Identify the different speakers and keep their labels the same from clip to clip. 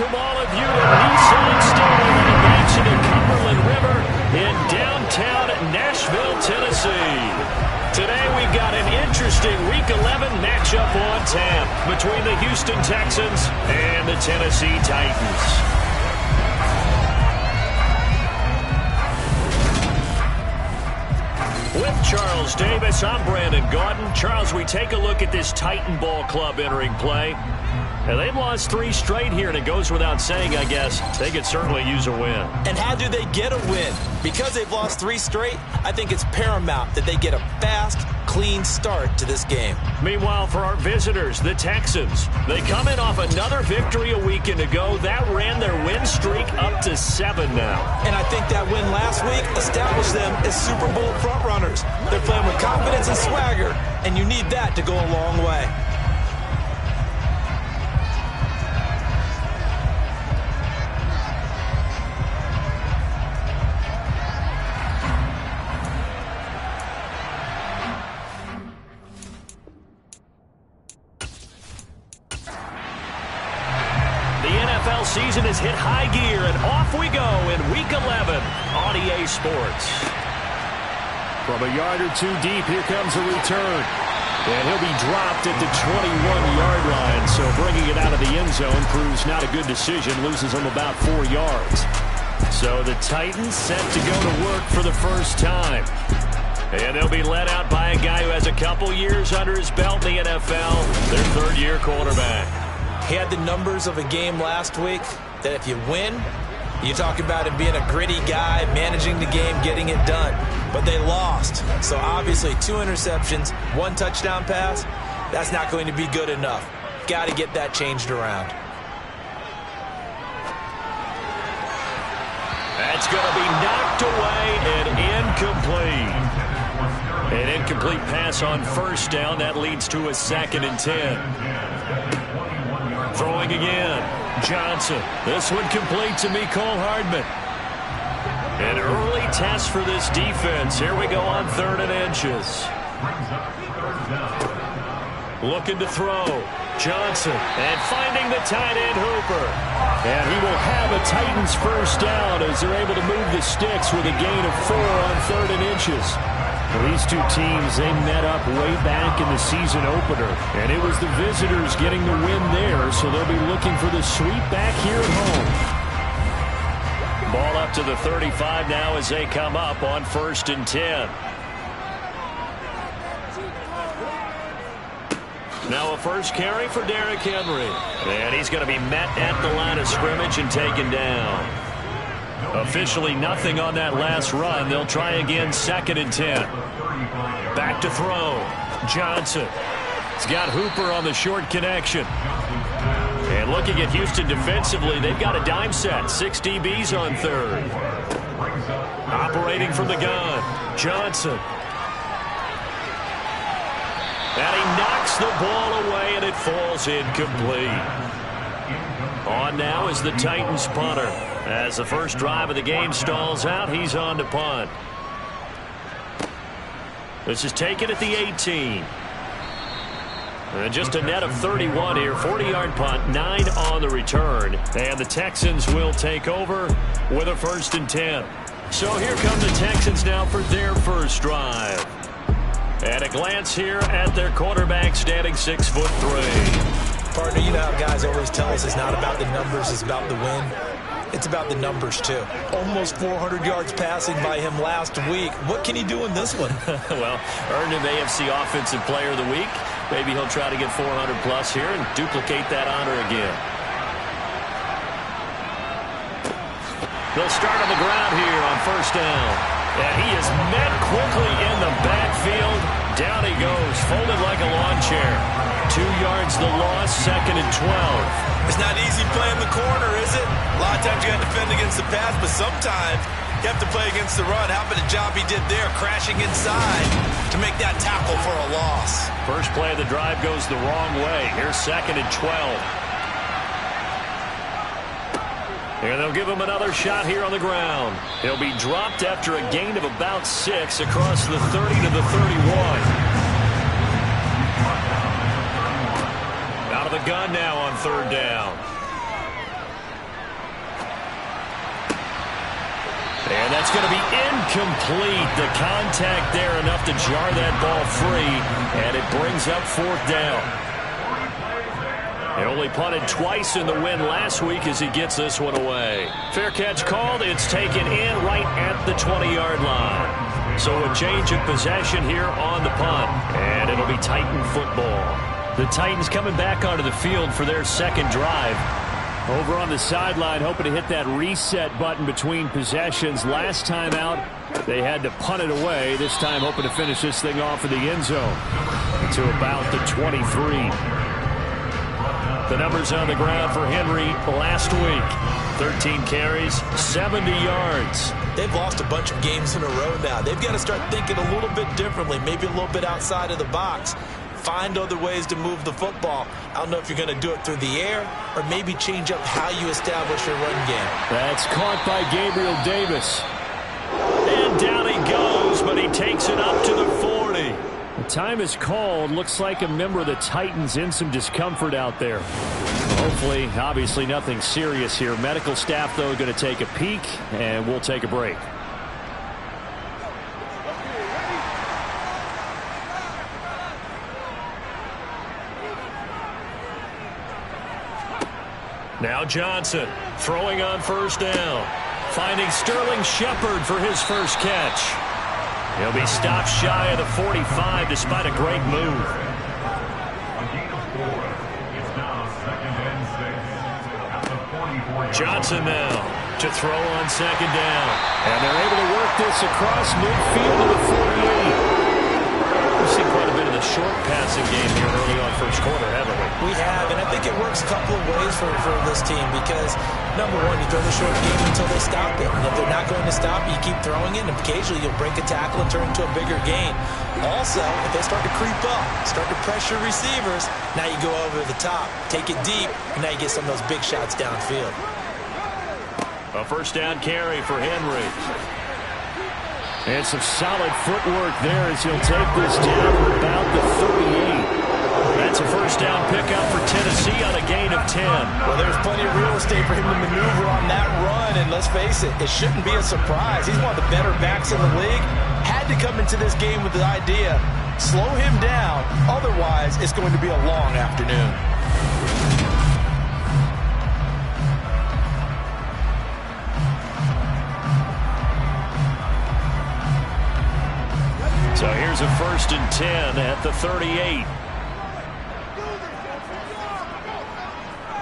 Speaker 1: welcome all of you to Nissan Stadium on the banks of the Cumberland River in downtown Nashville, Tennessee. Today we've got an interesting Week 11 matchup on tap between the Houston Texans and the Tennessee Titans. With Charles Davis, I'm Brandon Gaudin. Charles, we take a look at this Titan Ball Club entering play. And they've lost 3 straight here, and it goes without saying, I guess, they could certainly use a win.
Speaker 2: And how do they get a win? Because they've lost 3 straight, I think it's paramount that they get a fast, clean start to this game.
Speaker 1: Meanwhile, for our visitors, the Texans, they come in off another victory a weekend ago. That ran their win streak up to 7 now.
Speaker 2: And I think that win last week established them as Super Bowl frontrunners. They're playing with confidence and swagger, and you need that to go a long way.
Speaker 1: Season has hit high gear, and off we go in Week 11 on EA Sports.
Speaker 3: From a yard or 2 deep, here comes a return. And he'll be dropped at the 21-yard line, so bringing it out of the end zone proves not a good decision, loses him about 4 yards.
Speaker 1: So the Titans set to go to work for the first time. And they'll be led out by a guy who has a couple years under his belt in the NFL, their third-year quarterback.
Speaker 2: He had the numbers of a game last week that if you win, you talk about him being a gritty guy, managing the game, getting it done. But they lost. So obviously 2 interceptions, 1 touchdown pass, that's not going to be good enough. Got to get that changed around.
Speaker 1: That's going to be knocked away and incomplete. An incomplete pass on first down. That leads to a 2nd and 10. Throwing again. Johnson. This one complete to Mecole Hardman. An early test for this defense. Here we go on 3rd and inches. Looking to throw. Johnson. And finding the tight end Hooper. And he will have a Titans first down as they're able to move the sticks with a gain of 4 on 3rd and inches.
Speaker 3: Well, these 2 teams, they met up way back in the season opener, and it was the visitors getting the win there, so they'll be looking for the sweep back here at home.
Speaker 1: Ball up to the 35 now as they come up on 1st and 10. Now a first carry for Derrick Henry. And he's going to be met at the line of scrimmage and taken down. Officially nothing on that last run. They'll try again 2nd and 10. Back to throw. Johnson. He's got Hooper on the short connection. And looking at Houston defensively, they've got a dime set. 6 DBs on 3rd. Operating from the gun. Johnson. And he knocks the ball away, and it falls incomplete. On now is the Titans punter. As the first drive of the game stalls out, he's on to punt. This is taken at the 18. And just a net of 31 here. 40-yard punt, 9 on the return. And the Texans will take over with a 1st and 10. So here come the Texans now for their first drive. At a glance here at their quarterback, standing 6'3".
Speaker 2: Partner, you know how guys always tell us it's not about the numbers, it's about the win. It's about the numbers, too. Almost 400 yards passing by him last week. What can he do in this one?
Speaker 1: Well, earned him AFC Offensive Player of the Week. Maybe he'll try to get 400-plus here and duplicate that honor again. They'll start on the ground here on 1st down. And he is met quickly in the backfield. Down he goes, folded like a lawn chair. 2 yards the loss, 2nd and 12.
Speaker 2: It's not easy playing the corner, is it? A lot of times you got to defend against the pass, but sometimes you have to play against the run. How about the job he did there, crashing inside to make that tackle for a loss?
Speaker 1: First play of the drive goes the wrong way. Here's 2nd and 12. And they'll give him another shot here on the ground. He'll be dropped after a gain of about 6 across the 30 to the 31. Out of the gun now on 3rd down. That's going to be incomplete. The contact there enough to jar that ball free, and it brings up fourth down. He only punted twice in the win last week as he gets this one away. Fair catch called. It's taken in right at the 20-yard line. So a change of possession here on the punt, and it'll be Titan football. The Titans coming back onto the field for their second drive. Over on the sideline, hoping to hit that reset button between possessions. Last time out, they had to punt it away. This time, hoping to finish this thing off in the end zone to about the 23. The numbers on the ground for Henry last week. 13 carries, 70 yards.
Speaker 2: They've lost a bunch of games in a row now. They've got to start thinking a little bit differently, maybe a little bit outside of the box. Find other ways to move the football. I don't know if you're going to do it through the air or maybe change up how you establish your run game.
Speaker 3: That's caught by Gabriel Davis.
Speaker 1: And down he goes, but he takes it up to the 40.
Speaker 3: The time is called. Looks like a member of the Titans in some discomfort out there. Hopefully, obviously nothing serious here. Medical staff, though, going to take a peek, and we'll take a break.
Speaker 1: Now Johnson throwing on first down. Finding Sterling Shepard for his first catch. He'll be stopped shy of the 45 despite a great move. Johnson now to throw on second down.
Speaker 3: And they're able to work this across midfield to the 48.
Speaker 1: We've seen quite a bit of the short passing game here early on first quarter, haven't we?
Speaker 2: We have, and I think it works a couple of ways for this team because, number one, you throw the short game until they stop it. And if they're not going to stop it, you keep throwing it, and occasionally you'll break a tackle and turn into a bigger gain. Also, if they start to creep up, start to pressure receivers, now you go over the top, take it deep, and now you get some of those big shots downfield.
Speaker 1: A first down carry for Henry.
Speaker 3: And some solid footwork there as he'll take this down to about the 38.
Speaker 1: That's a first down pickup for Tennessee on a gain of 10.
Speaker 2: Well, there's plenty of real estate for him to maneuver on that run, and let's face it, it shouldn't be a surprise. He's one of the better backs in the league. Had to come into this game with the idea, slow him down, otherwise it's going to be a long afternoon.
Speaker 1: So here's a first and 10 at the 38.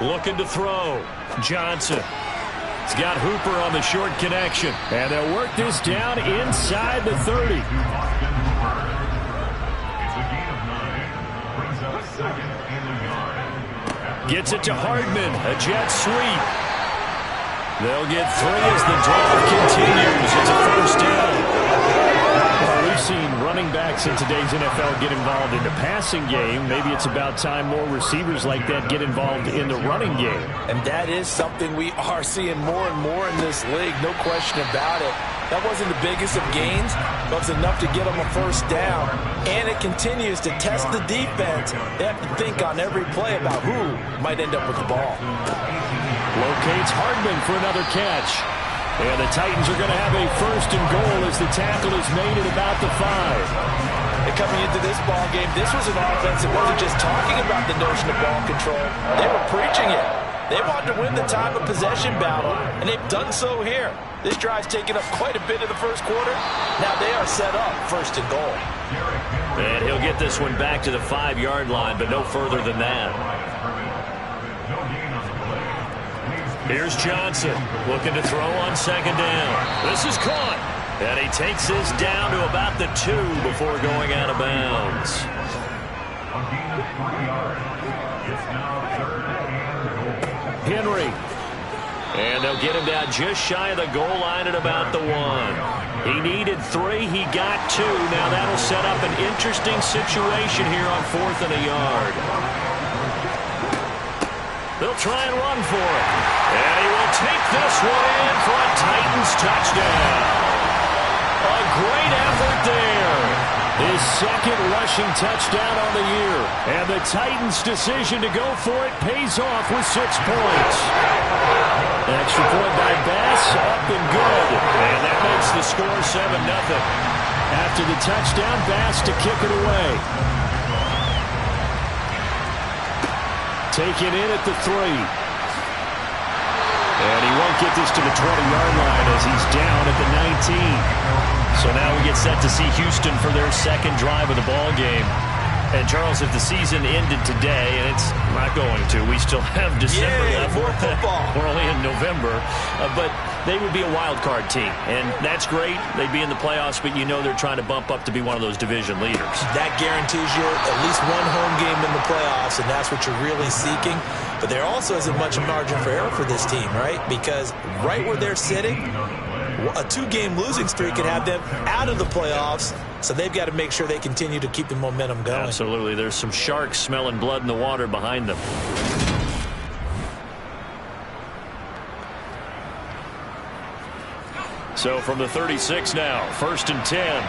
Speaker 1: Looking to throw. Johnson. He's got Hooper on the short connection.
Speaker 3: And they'll work this down inside the 30.
Speaker 1: Gets it to Hardman. A jet sweep. They'll get 3 as the drive continues. It's a first down.
Speaker 3: Well, we've seen running backs in today's NFL get involved in the passing game. Maybe it's about time more receivers like that get involved in the running game.
Speaker 2: And that is something we are seeing more and more in this league, no question about it. That wasn't the biggest of gains, but it's enough to get them a first down. And it continues to test the defense. They have to think on every play about who might end up with the ball.
Speaker 3: Locates Hardman for another catch. And the Titans are going to have a first and goal as the tackle is made at about the 5.
Speaker 2: And coming into this ball game, this was an offense that wasn't just talking about the notion of ball control. They were preaching it. They wanted to win the time of possession battle, and they've done so here. This drive's taken up quite a bit in the first quarter. Now they are set up first and goal.
Speaker 1: And he'll get this one back to the 5-yard line, but no further than that. Here's Johnson looking to throw on second down. This is caught. And he takes this down to about the 2 before going out of bounds.
Speaker 3: Henry.
Speaker 1: And they'll get him down just shy of the goal line at about the 1. He needed 3. He got 2. Now that'll set up an interesting situation here on 4th and a yard. They'll try and run for it. And he will take this one in for a Titans touchdown. A great effort there.
Speaker 3: His second rushing touchdown on the year. And And the Titans' decision to go for it pays off with 6 points. An extra point by Bass, up and good.
Speaker 1: And that makes the score 7-0.
Speaker 3: After the touchdown, Bass to kick it away. Taken in at the 3. And he won't get this to the 20-yard line as he's down at the 19.
Speaker 1: So now we get set to see Houston for their second drive of the ball game. And, Charles, if the season ended today, and it's not going to, we still have December left.
Speaker 2: More football.
Speaker 1: We're only in November. But they would be a wild card team. And that's great. They'd be in the playoffs, but you know they're trying to bump up to be one of those division leaders.
Speaker 2: That guarantees you at least one home game in the playoffs, and that's what you're really seeking. But there also isn't much margin for error for this team, right? Because right where they're sitting, a 2-game losing streak could have them out of the playoffs. So they've got to make sure they continue to keep the momentum going.
Speaker 1: Absolutely. There's some sharks smelling blood in the water behind them. So from the 36 now, 1st and 10.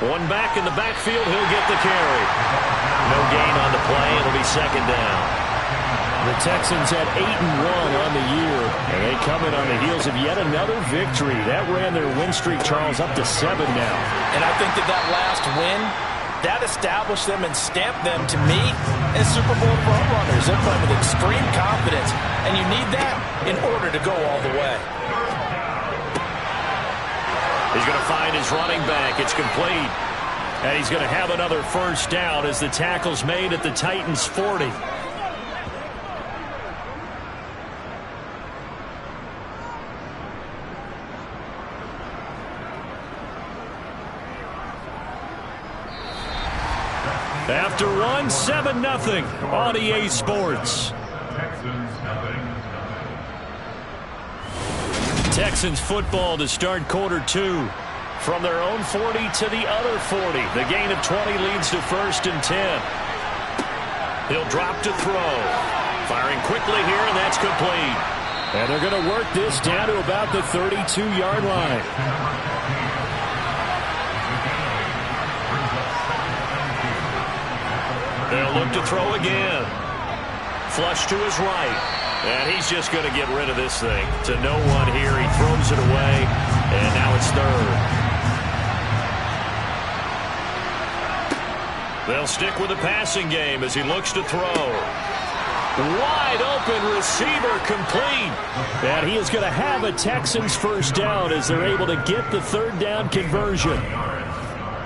Speaker 1: One back in the backfield. He'll get the carry. No gain on the play. It'll be 2nd down.
Speaker 3: The Texans at 8-1 on the year, and they come in on the heels of yet another victory. That ran their win streak, Charles, up to 7 now.
Speaker 2: And I think that last win, that established them and stamped them, to me, as Super Bowl front runners. They're playing with extreme confidence, and you need that in order to go all the way.
Speaker 1: He's going to find his running back. It's complete. And he's going to have another 1st down as the tackle's made at the Titans' 40. After 7-0 on EA Sports. Texans football to start quarter 2. From their own 40 to the other 40. The gain of 20 leads to 1st and 10. He'll drop to throw. Firing quickly here, and that's complete.
Speaker 3: And they're going to work this down to about the 32-yard line.
Speaker 1: They'll look to throw again. Flush to his right. And he's just going to get rid of this thing. To no one here. He throws it away. And now it's 3rd. They'll stick with the passing game as he looks to throw. Wide open receiver, complete.
Speaker 3: And he is going to have a Texans 1st down as they're able to get the 3rd down conversion.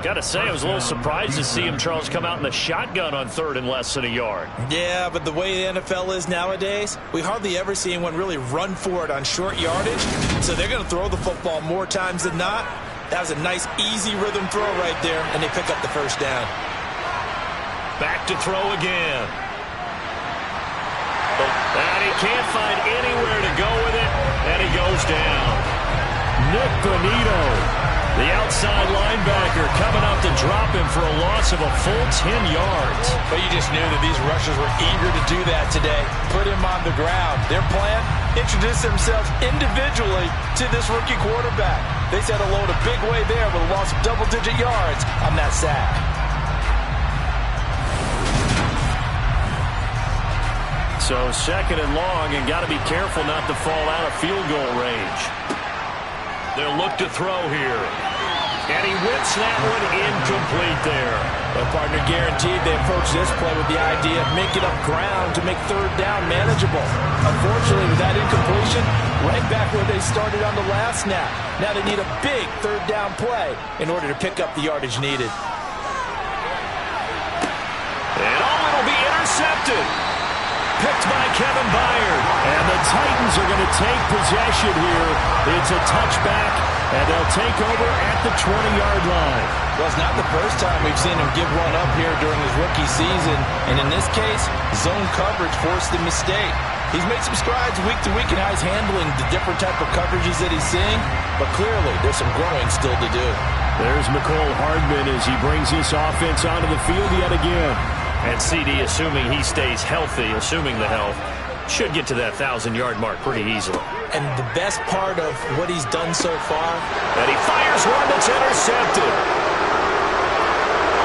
Speaker 1: Got to say, I was a little surprised to see him, Charles, come out in the shotgun on 3rd and less than a yard.
Speaker 2: Yeah, but the way the NFL is nowadays, we hardly ever see anyone really run for it on short yardage. So they're going to throw the football more times than not. That was a nice, easy rhythm throw right there, and they pick up the 1st down.
Speaker 1: Back to throw again. And he can't find anywhere to go with it, and he goes down.
Speaker 3: Nick Bonito,
Speaker 1: the outside linebacker, coming up to drop him for a loss of a full 10 yards.
Speaker 2: But you just knew that these rushers were eager to do that today. Put him on the ground. Their plan, introduce themselves individually to this rookie quarterback. They said hello to Big Way there with a loss of double-digit yards on that sack.
Speaker 1: So 2nd and long, and got to be careful not to fall out of field goal range. They'll look to throw here. And he whips that one incomplete there.
Speaker 2: But partner guaranteed they approach this play with the idea of making up ground to make 3rd down manageable. Unfortunately, with that incompletion, right back where they started on the last snap. Now they need a big 3rd down play in order to pick up the yardage needed.
Speaker 1: And it'll be intercepted. Picked by Kevin Byard.
Speaker 3: And the Titans are going to take possession here. It's a touchback, and they'll take over at the 20-yard line.
Speaker 2: Well, it's not the first time we've seen him give one up here during his rookie season. And in this case, zone coverage forced the mistake. He's made some strides week to week in how he's handling the different type of coverages that he's seeing. But clearly, there's some growing still to do.
Speaker 3: There's McCole Hardman as he brings this offense onto the field yet again.
Speaker 1: And CD, assuming he stays healthy, assuming the health, should get to that 1,000-yard mark pretty easily.
Speaker 2: And the best part of what he's done so far,
Speaker 1: and he fires here's one that's intercepted.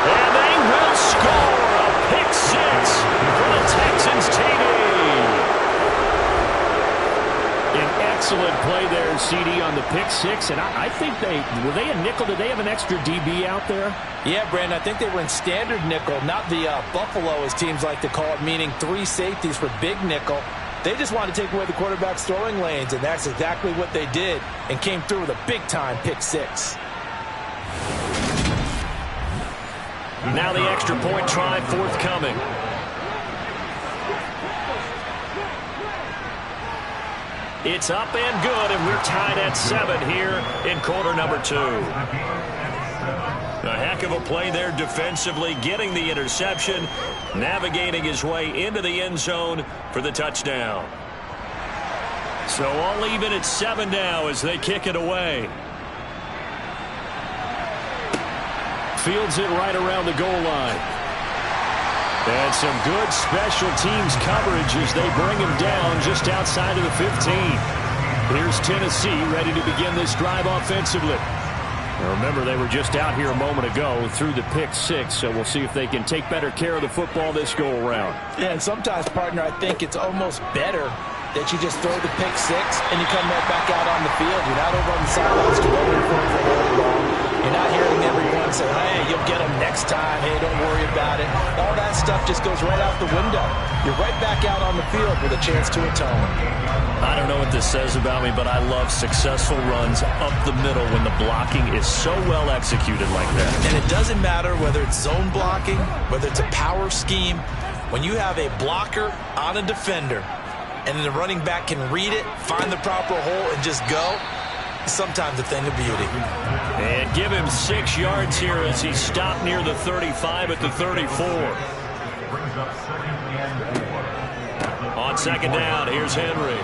Speaker 1: And they will score a pick six for the Texans TD.
Speaker 3: An excellent play there, CD, on the pick six. And I think were they a nickel? Did they have an extra DB out there?
Speaker 2: Yeah, Brandon, I think they were in standard nickel, not the Buffalo, as teams like to call it, meaning 3 safeties for big nickel. They just wanted to take away the quarterback's throwing lanes, and that's exactly what they did, and came through with a big-time pick six.
Speaker 1: Now the extra point try forthcoming. It's up and good, and we're tied at 7 here in quarter number 2. A heck of a play there defensively, getting the interception, navigating his way into the end zone for the touchdown. So all even at 7 now as they kick it away.
Speaker 3: Fields it right around the goal line. And some good special teams coverage as they bring him down just outside of the 15. Here's Tennessee ready to begin this drive offensively. Now remember, they were just out here a moment ago through the pick six, so we'll see if they can take better care of the football this go-around.
Speaker 2: Yeah, and sometimes, partner, I think it's almost better that you just throw the pick six and you come right back out on the field. You're not over on the sidelines dwelling for it for very long. You're not hearing everyone say, hey, you'll get them next time. Hey, don't worry about it. All that stuff just goes right out the window. You're right back out on the field with a chance to atone.
Speaker 1: I don't know what this says about me, but I love successful runs up the middle when the blocking is so well executed like that.
Speaker 2: And it doesn't matter whether it's zone blocking, whether it's a power scheme. When you have a blocker on a defender and then the running back can read it, find the proper hole, and just go, sometimes a thing of beauty.
Speaker 1: And give him 6 yards here as he stopped near the 35 at the 34. On second down, here's Henry.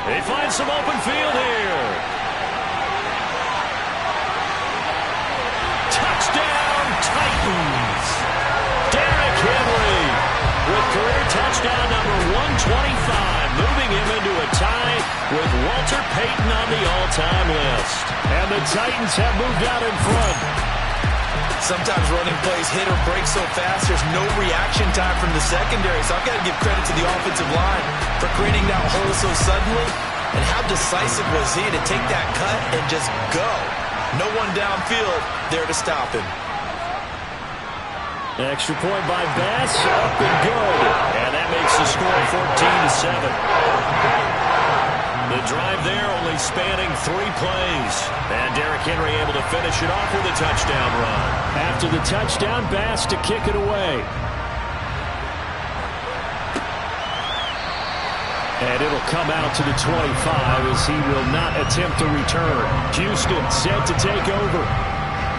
Speaker 1: He finds some open field here. Touchdown, Titans. Derrick Henry with career touchdown number 125, moving him into a tie with Walter Payton on the all-time list.
Speaker 3: And the Titans have moved out in front.
Speaker 2: Sometimes running plays hit or break so fast, there's no reaction time from the secondary. So I've got to give credit to the offensive line for creating that hole so suddenly. And how decisive was he to take that cut and just go? No one downfield there to stop him.
Speaker 3: Extra point by Bass, up and good.
Speaker 1: And that makes the score 14-7. The drive there only spanning 3 plays. And Derrick Henry able to finish it off with a touchdown run.
Speaker 3: After the touchdown, Bass to kick it away. And it'll come out to the 25 as he will not attempt to return. Houston set to take over.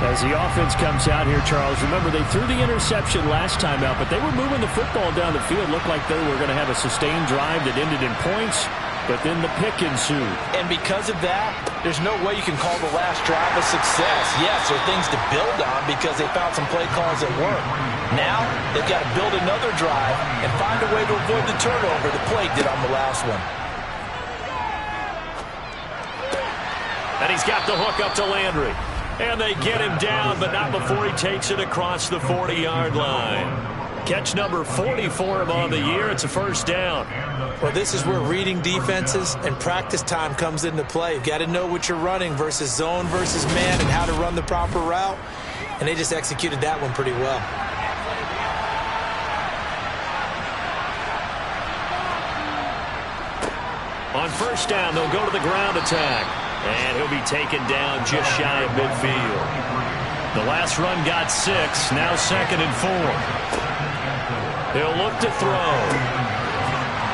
Speaker 3: As the offense comes out here, Charles, remember they threw the interception last time out, but they were moving the football down the field. Looked like they were going to have a sustained drive that ended in points, but then the pick ensued.
Speaker 2: And because of that, there's no way you can call the last drive a success. Yes, there are things to build on because they found some play calls that work. Now, they've got to build another drive and find a way to avoid the turnover the play did on the last one.
Speaker 1: And he's got the hook up to Landry. And they get him down, but not before he takes it across the 40-yard line. Catch number 40 for him on the year. It's a first down.
Speaker 2: Well, this is where reading defenses and practice time comes into play. You've got to know what you're running versus zone versus man and how to run the proper route. And they just executed that one pretty well.
Speaker 1: On first down, they'll go to the ground attack. And he'll be taken down just shy of midfield. The last run got 6, now 2nd and 4. He'll look to throw.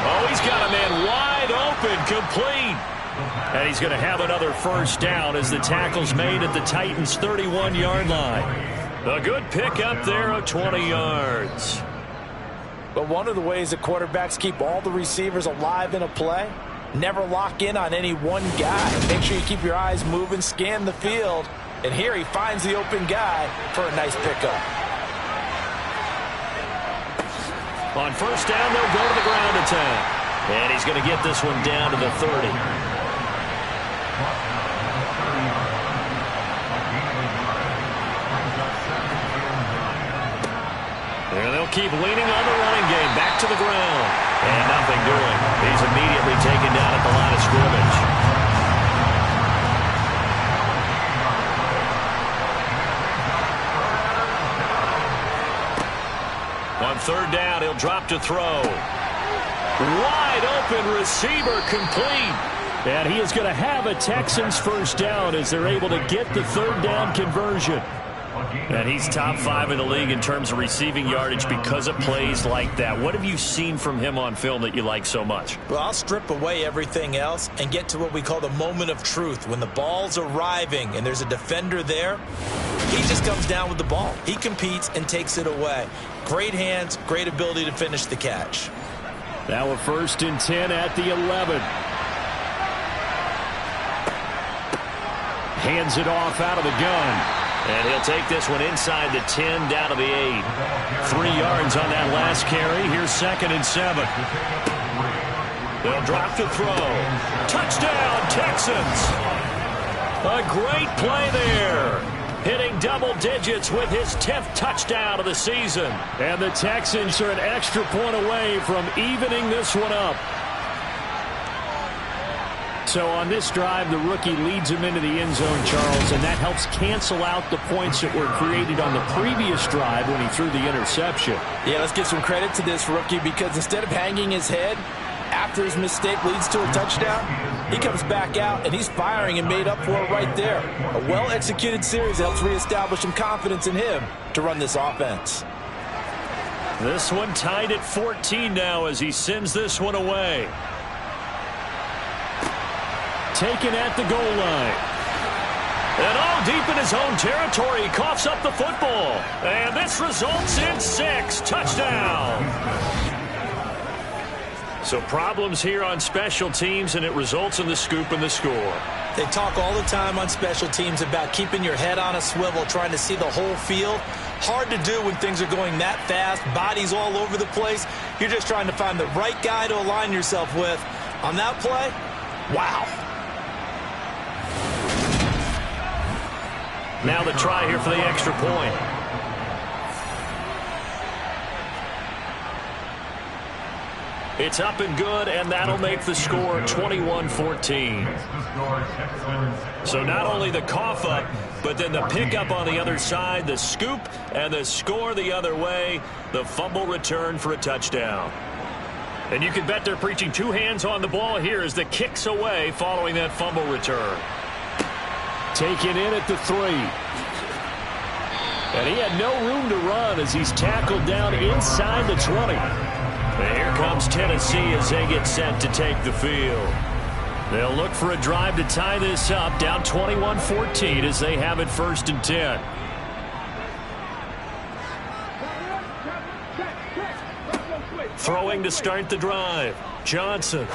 Speaker 1: Oh, he's got a man wide open, complete. And he's going to have another first down as the tackle's made at the Titans' 31-yard line. A good pick up there of 20 yards.
Speaker 2: But one of the ways that quarterbacks keep all the receivers alive in a play, never lock in on any one guy. Make sure you keep your eyes moving, scan the field. And here he finds the open guy for a nice pickup.
Speaker 1: On first down, they'll go to the ground attack. And he's going to get this one down to the 30. keep leaning on the running game. Back to the ground. And nothing doing. He's immediately taken down at the line of scrimmage. On third down, he'll drop to throw. Wide open receiver, complete.
Speaker 3: And he is going to have a Texans first down as they're able to get the third down conversion.
Speaker 1: And he's top 5 in the league in terms of receiving yardage because of plays like that. What have you seen from him on film that you like so much?
Speaker 2: Well, I'll strip away everything else and get to what we call the moment of truth. When the ball's arriving and there's a defender there, he just comes down with the ball. He competes and takes it away. Great hands, great ability to finish the catch.
Speaker 3: Now a 1st and 10 at the 11. Hands it off out of the gun.
Speaker 1: And he'll take this one inside the 10 down to the 8. 3 yards on that last carry. Here's 2nd and 7. They'll drop to throw. Touchdown, Texans. A great play there. Hitting double digits with his 10th touchdown of the season.
Speaker 3: And the Texans are an extra point away from evening this one up. So on this drive, the rookie leads him into the end zone, Charles, and that helps cancel out the points that were created on the previous drive when he threw the interception.
Speaker 2: Yeah, let's give some credit to this rookie because instead of hanging his head after his mistake leads to a touchdown, he comes back out and he's firing and made up for it right there. A well-executed series helps reestablish some confidence in him to run this offense.
Speaker 1: This one tied at 14 now as he sends this one away.
Speaker 3: Taken at the goal line.
Speaker 1: And all deep in his own territory, he coughs up the football. And this results in 6. Touchdown. So problems here on special teams, and it results in the scoop and the score.
Speaker 2: They talk all the time on special teams about keeping your head on a swivel, trying to see the whole field. Hard to do when things are going that fast, bodies all over the place. You're just trying to find the right guy to align yourself with. On that play, wow.
Speaker 1: Now the try here for the extra point. It's up and good, and that'll make the score 21-14. So not only the cough up, but then the pickup on the other side, the scoop, and the score the other way, the fumble return for a touchdown. And you can bet they're preaching 2 hands on the ball here as the kick's away following that fumble return.
Speaker 3: Taken in at the 3. And he had no room to run as he's tackled down inside the 20.
Speaker 1: And here comes Tennessee as they get set to take the field. They'll look for a drive to tie this up, down 21-14 as they have it 1st and 10. Throwing to start the drive. Johnson.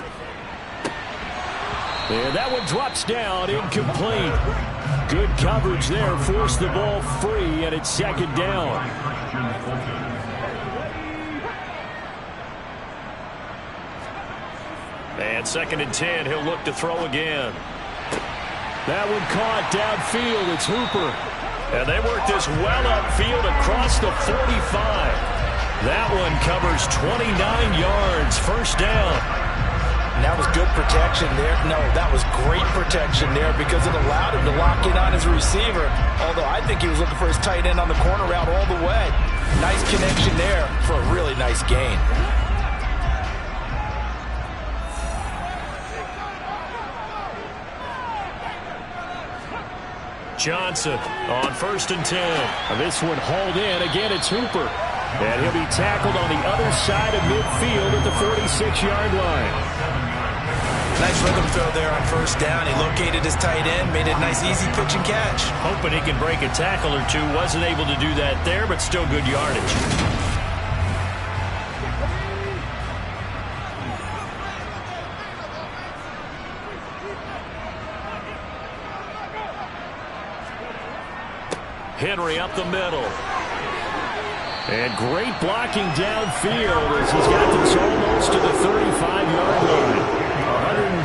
Speaker 3: And that one drops down, incomplete. Good coverage there, forced the ball free, and it's 2nd down.
Speaker 1: And 2nd and 10, he'll look to throw again.
Speaker 3: That one caught downfield, it's Hooper.
Speaker 1: And they work this well upfield across the 45. That one covers 29 yards, 1st down.
Speaker 2: And that was good protection there. No, that was great protection there because it allowed him to lock in on his receiver. Although I think he was looking for his tight end on the corner route all the way. Nice connection there for a really nice gain.
Speaker 1: Johnson on 1st and 10.
Speaker 3: This one hauled in. Again, it's Hooper. And he'll be tackled on the other side of midfield at the 46-yard line.
Speaker 2: Nice rhythm throw there on 1st down. He located his tight end, made it a nice easy pitch and catch.
Speaker 1: Hoping he can break a tackle or two. Wasn't able to do that there, but still good yardage. Henry up the middle.
Speaker 3: And great blocking downfield as he's got this almost to the 35-yard line.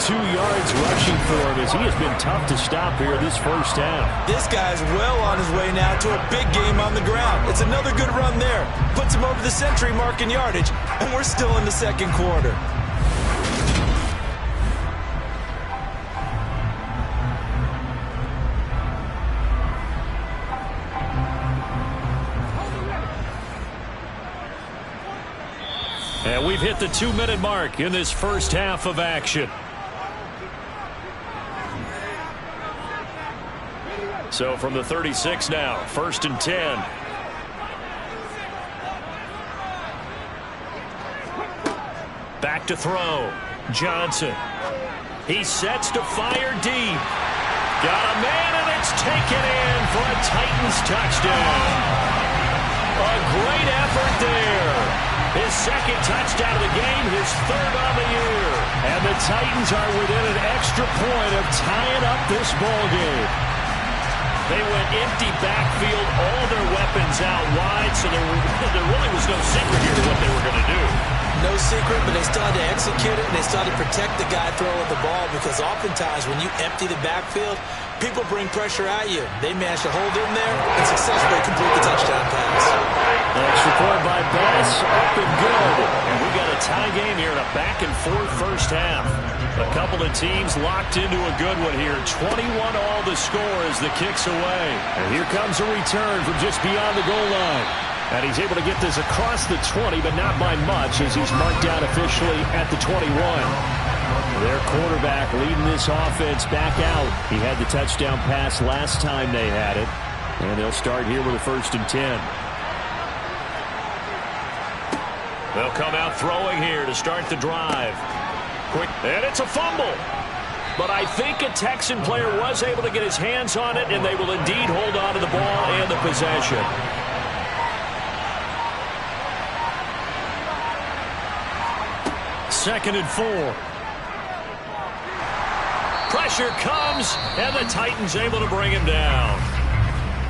Speaker 3: yards rushing for him as he has been tough to stop here this first half.
Speaker 2: This guy's well on his way now to a big game on the ground. It's another good run there. Puts him over the century mark in yardage, and we're still in the second quarter.
Speaker 1: And we've hit the 2-minute mark in this first half of action. So from the 36 now, 1st and 10. Back to throw. Johnson. He sets to fire deep. Got a man, and it's taken in for a Titans touchdown. A great effort there. His second touchdown of the game, his third on the year.
Speaker 3: And the Titans are within an extra point of tying up this ball game.
Speaker 1: They went empty backfield, all their weapons out wide, so there really was no secret here to what they were going to do.
Speaker 2: No secret, but they still had to execute it, and they still had to protect the guy throwing the ball, because oftentimes when you empty the backfield, people bring pressure at you. They managed to hold in there and successfully complete the touchdown pass.
Speaker 3: Extra point by Bass, up and good.
Speaker 1: And we got a tie game here in a back-and-forth first half. A couple of teams locked into a good one here. 21 all the score as the kick's away.
Speaker 3: And here comes a return from just beyond the goal line. And he's able to get this across the 20, but not by much, as he's marked down officially at the 21. Their quarterback leading this offense back out. He had the touchdown pass last time they had it. And they'll start here with a 1st and 10.
Speaker 1: They'll come out throwing here to start the drive. Quick, and it's a fumble. But I think a Texan player was able to get his hands on it, and they will indeed hold on to the ball and the possession. Second and 4. Pressure comes, and the Titans able to bring him down.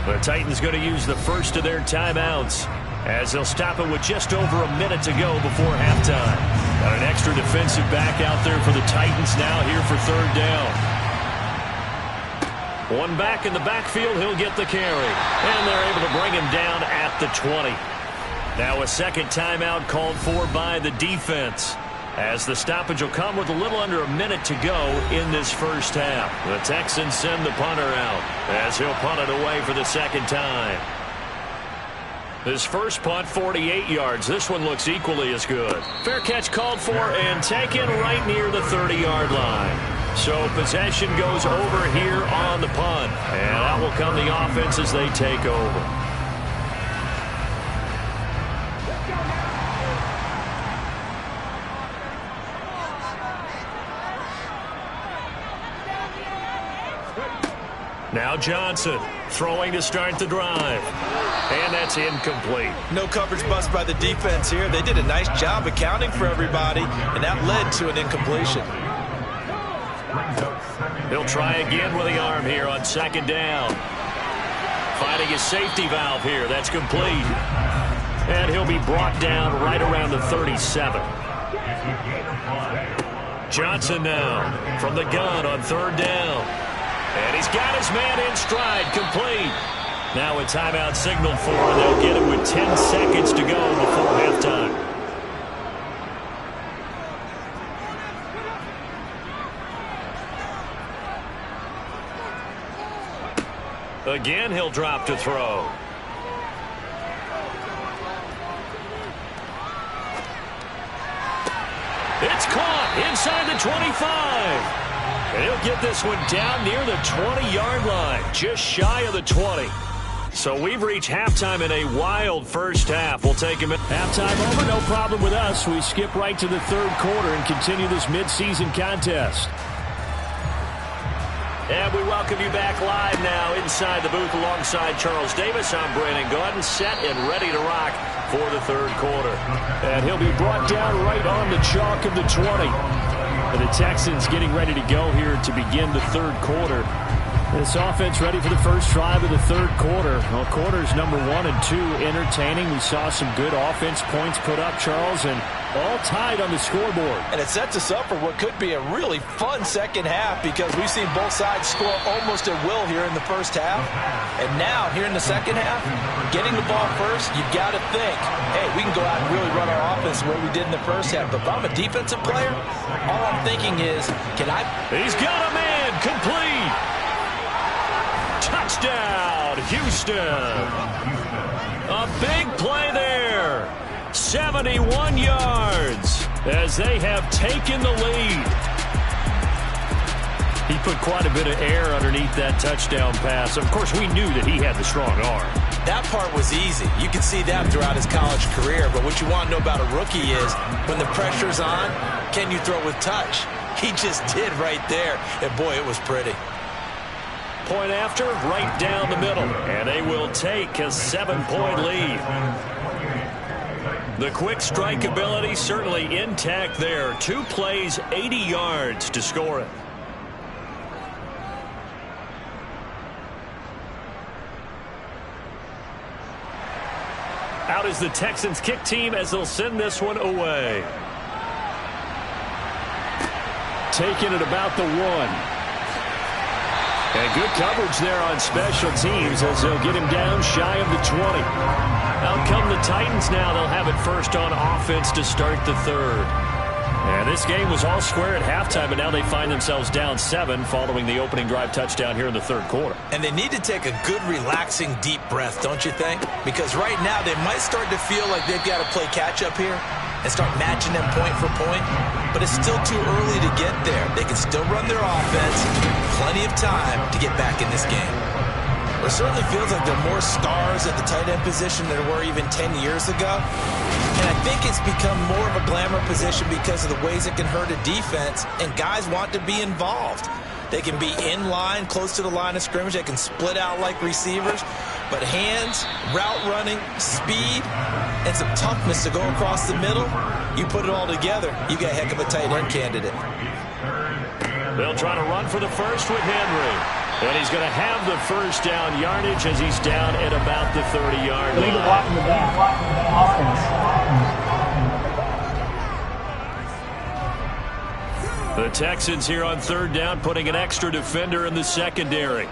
Speaker 1: The Titans going to use the first of their timeouts, as they'll stop it with just over a minute to go before halftime. Got an extra defensive back out there for the Titans now here for 3rd down. One back in the backfield, he'll get the carry. And they're able to bring him down at the 20. Now a second timeout called for by the defense, as the stoppage will come with a little under a minute to go in this first half. The Texans send the punter out, as he'll punt it away for the second time. His first punt, 48 yards. This one looks equally as good. Fair catch called for and taken right near the 30-yard line. So possession goes over here on the punt. And out will come the offense as they take over. Now Johnson throwing to start the drive. And that's incomplete.
Speaker 2: No coverage bust by the defense here. They did a nice job accounting for everybody, and that led to an incompletion.
Speaker 1: He'll try again with the arm here on 2nd down. Finding his safety valve here. That's complete. And he'll be brought down right around the 37. Johnson now from the gun on 3rd down. And he's got his man in stride, complete. Now a timeout signaled for, and they'll get it with 10 seconds to go before halftime. Again, he'll drop to throw. It's caught inside the 25. And he'll get this one down near the 20-yard line, just shy of the 20. So we've reached halftime in a wild first half. We'll take him at
Speaker 3: halftime over, no problem with us. We skip right to the 3rd quarter and continue this midseason contest.
Speaker 1: And we welcome you back live now inside the booth alongside Charles Davis. I'm Brandon Gordon, set and ready to rock for the 3rd quarter.
Speaker 3: And he'll be brought down right on the chalk of the 20. And the Texans getting ready to go here to begin the 3rd quarter. This offense ready for the first drive of the third quarter. Well, quarters number 1 and 2 entertaining. We saw some good offense points put up, Charles, and all tied on the scoreboard.
Speaker 2: And it sets us up for what could be a really fun second half because we've seen both sides score almost at will here in the first half. And now, here in the second half, getting the ball first, you've got to think, hey, we can go out and really run our offense the way we did in the first half. But if I'm a defensive player, all I'm thinking is, can I...
Speaker 1: He's got a man, complete. Touchdown, Houston. A big play there. 71 yards as they have taken the lead. He put quite a bit of air underneath that touchdown pass. Of course, we knew that he had the strong arm.
Speaker 2: That part was easy. You can see that throughout his college career. But what you want to know about a rookie is when the pressure's on, can you throw with touch? He just did right there. And, boy, it was pretty.
Speaker 1: Point after, right down the middle. And they will take a 7-point lead. The quick strike ability certainly intact there. 2 plays, 80 yards to score it. Out is the Texans kick team as they'll send this one away.
Speaker 3: Taking it about the 1. And good coverage there on special teams as they'll get him down shy of the 20.
Speaker 1: Out come the Titans now. They'll have it first on offense to start the third. And this game was all square at halftime, but now they find themselves down 7 following the opening drive touchdown here in the third quarter.
Speaker 2: And they need to take a good, relaxing, deep breath, don't you think? Because right now they might start to feel like they've got to play catch-up here and start matching them point for point. But it's still too early to get there. They can still run their offense. Plenty of time to get back in this game. It certainly feels like there are more stars at the tight end position than there were even 10 years ago. And I think it's become more of a glamour position because of the ways it can hurt a defense, and guys want to be involved. They can be in line, close to the line of scrimmage. They can split out like receivers. But hands, route running, speed, and some toughness to go across the middle, you put it all together, you got a heck of a tight end candidate.
Speaker 1: They'll try to run for the first with Henry. And he's going to have the first down yardage as he's down at about the 30-yard line. The Texans here on third down, putting an extra defender in the secondary.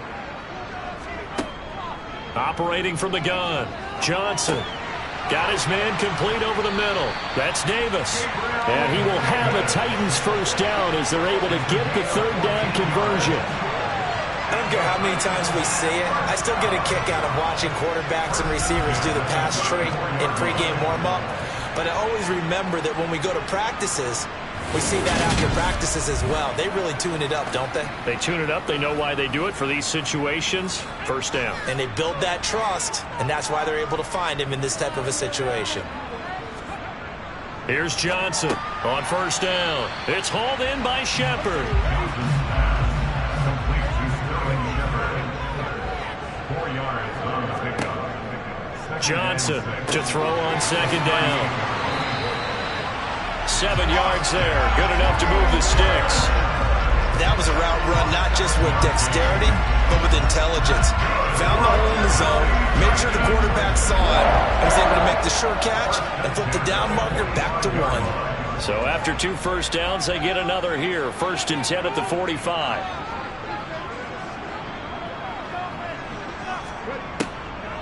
Speaker 1: Operating from the gun, Johnson. Got his man complete over the middle. That's Davis. And he will have a Titans first down as they're able to get the third down conversion.
Speaker 2: I don't care how many times we see it. I still get a kick out of watching quarterbacks and receivers do the pass tree in pregame warm-up. But I always remember that when we go to practices, we see that after practices as well. They really tune it up, don't they?
Speaker 1: They tune it up. They know why they do it for these situations. First down.
Speaker 2: And they build that trust, and that's why they're able to find him in this type of a situation.
Speaker 1: Here's Johnson on first down. It's hauled in by Shepard. Johnson to throw on second down. 7 yards there. Good enough to move the sticks.
Speaker 2: That was a route run not just with dexterity, but with intelligence. Found the hole in the zone, made sure the quarterback saw it, and was able to make the sure catch and flip the down marker back to 1.
Speaker 1: So after 2 first downs, they get another here. 1st and 10 at the 45.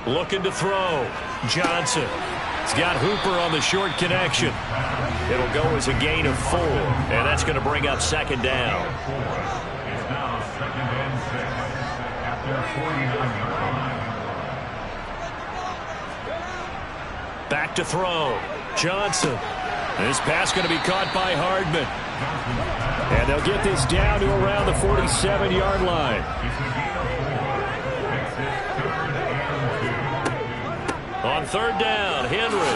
Speaker 1: Looking to throw. Johnson. He's got Hooper on the short connection. It'll go as a gain of 4, and that's going to bring up second down. Back to throw. Johnson. This pass going to be caught by Hardman.
Speaker 3: And they'll get this down to around the 47-yard line.
Speaker 1: On third down, Henry.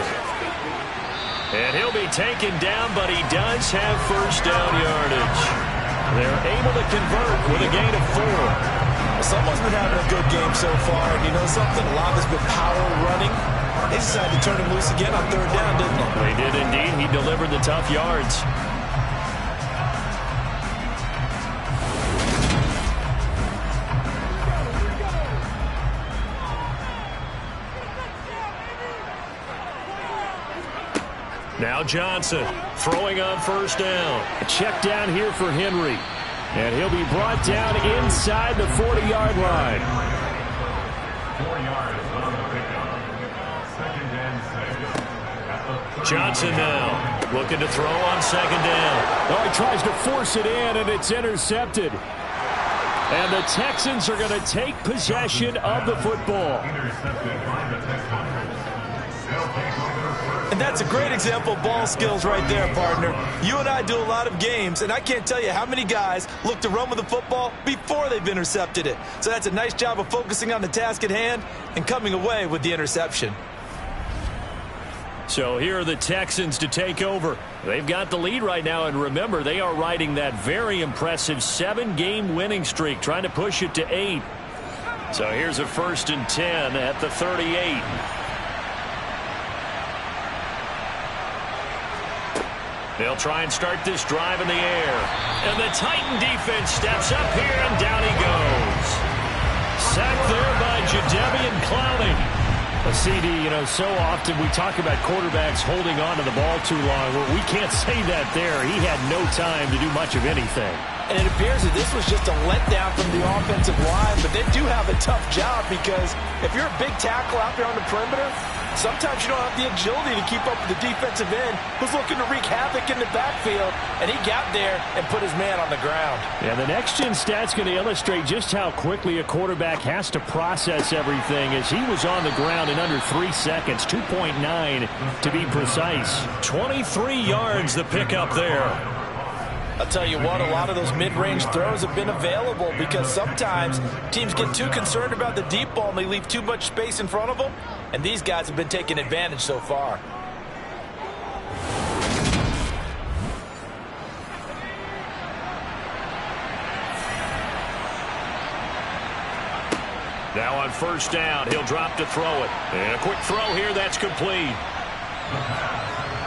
Speaker 1: And he'll be taken down, but he does have first down yardage. They're able to convert with a gain of 4.
Speaker 2: Well, someone's been having a good game so far, and you know something? A lot of it's been power running. They decided to turn him loose again on third down, didn't they?
Speaker 1: They did indeed. He delivered the tough yards. Now Johnson throwing on first down.
Speaker 3: A check down here for Henry. And he'll be brought down inside the 40-yard line.
Speaker 4: 4 yards on the pickup. 2nd and 6.
Speaker 1: Johnson now looking to throw on 2nd down.
Speaker 3: Oh, he tries to force it in, and it's intercepted. And the Texans are going to take possession of the football.
Speaker 4: Intercepted by the Texans. They'll take over first.
Speaker 2: And that's a great example of ball skills right there, partner. You and I do a lot of games, and I can't tell you how many guys look to run with the football before they've intercepted it. So that's a nice job of focusing on the task at hand and coming away with the interception.
Speaker 1: So here are the Texans to take over. They've got the lead right now, and remember, they are riding that very impressive 7-game winning streak, trying to push it to 8. So here's a 1st and 10 at the 38. They'll try and start this drive in the air. And the Titan defense steps up here, and down he goes. Sacked there by Jadeveon Clowney.
Speaker 3: A CD, so often we talk about quarterbacks holding on to the ball too long. Well, we can't say that there. He had no time to do much of anything.
Speaker 2: And it appears that this was just a letdown from the offensive line, but they do have a tough job because if you're a big tackle out there on the perimeter, sometimes you don't have the agility to keep up with the defensive end who's looking to wreak havoc in the backfield, and he got there and put his man on the ground.
Speaker 3: Yeah, the next-gen stat's going to illustrate just how quickly a quarterback has to process everything as he was on the ground in under 3 seconds, 2.9 to be precise.
Speaker 1: 23 yards the pickup there.
Speaker 2: I'll tell you what, a lot of those mid-range throws have been available because sometimes teams get too concerned about the deep ball and they leave too much space in front of them, and these guys have been taking advantage so far.
Speaker 1: Now on first down, he'll drop to throw it. And a quick throw here, that's complete.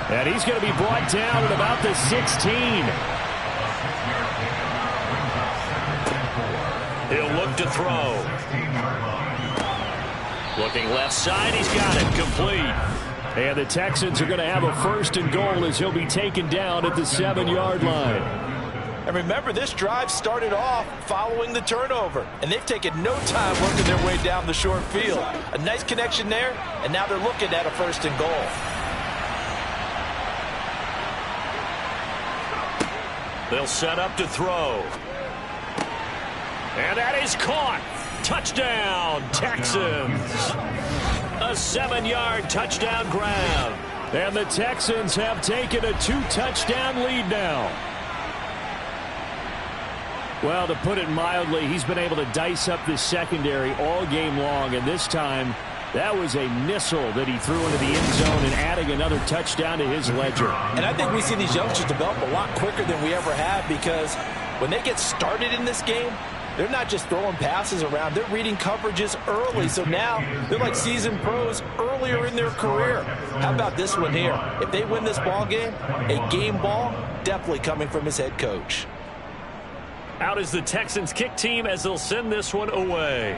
Speaker 3: And he's going to be brought down at about the 16.
Speaker 1: He'll look to throw. Looking left side, he's got it, complete.
Speaker 3: And the Texans are going to have a 1st and goal as he'll be taken down at the 7-yard line.
Speaker 2: And remember, this drive started off following the turnover, and they've taken no time working their way down the short field. A nice connection there, and now they're looking at a 1st and goal.
Speaker 1: They'll set up to throw. And that is caught. Touchdown, Texans. A 7-yard touchdown grab.
Speaker 3: And the Texans have taken a 2-touchdown lead now. Well, to put it mildly, he's been able to dice up this secondary all game long, and this time that was a missile that he threw into the end zone and adding another touchdown to his ledger.
Speaker 2: And I think we see these youngsters develop a lot quicker than we ever have because when they get started in this game, they're not just throwing passes around. They're reading coverages early. So now they're like seasoned pros earlier in their career. How about this one here? If they win this ball game, a game ball definitely coming from his head coach.
Speaker 1: Out is the Texans kick team as they'll send this one away.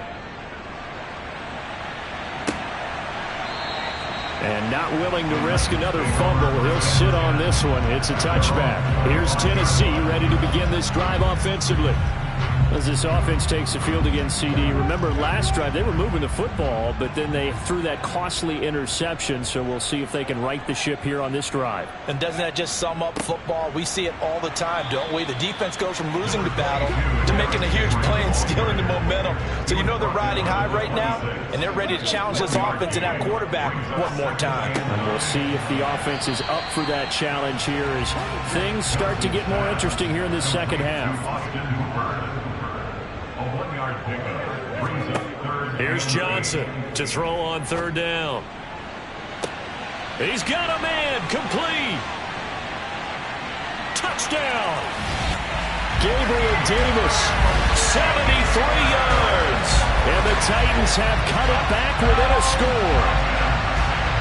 Speaker 3: And not willing to risk another fumble, he'll sit on this one. It's a touchback. Here's Tennessee ready to begin this drive offensively. As this offense takes the field against CD. Remember last drive they were moving the football, but then they threw that costly interception, so we'll see if they can right the ship here on this drive.
Speaker 2: And doesn't that just sum up football? We see it all the time, don't we? The defense goes from losing the battle to making a huge play and stealing the momentum. So you know they're riding high right now, and they're ready to challenge this offense and that quarterback one more time.
Speaker 3: And we'll see if the offense is up for that challenge here as things start to get more interesting here in this second half.
Speaker 1: Here's Johnson to throw on 3rd down. He's got a man, complete. Touchdown.
Speaker 3: Gabriel Davis,
Speaker 1: 73 yards.
Speaker 3: And the Titans have cut it back within a score.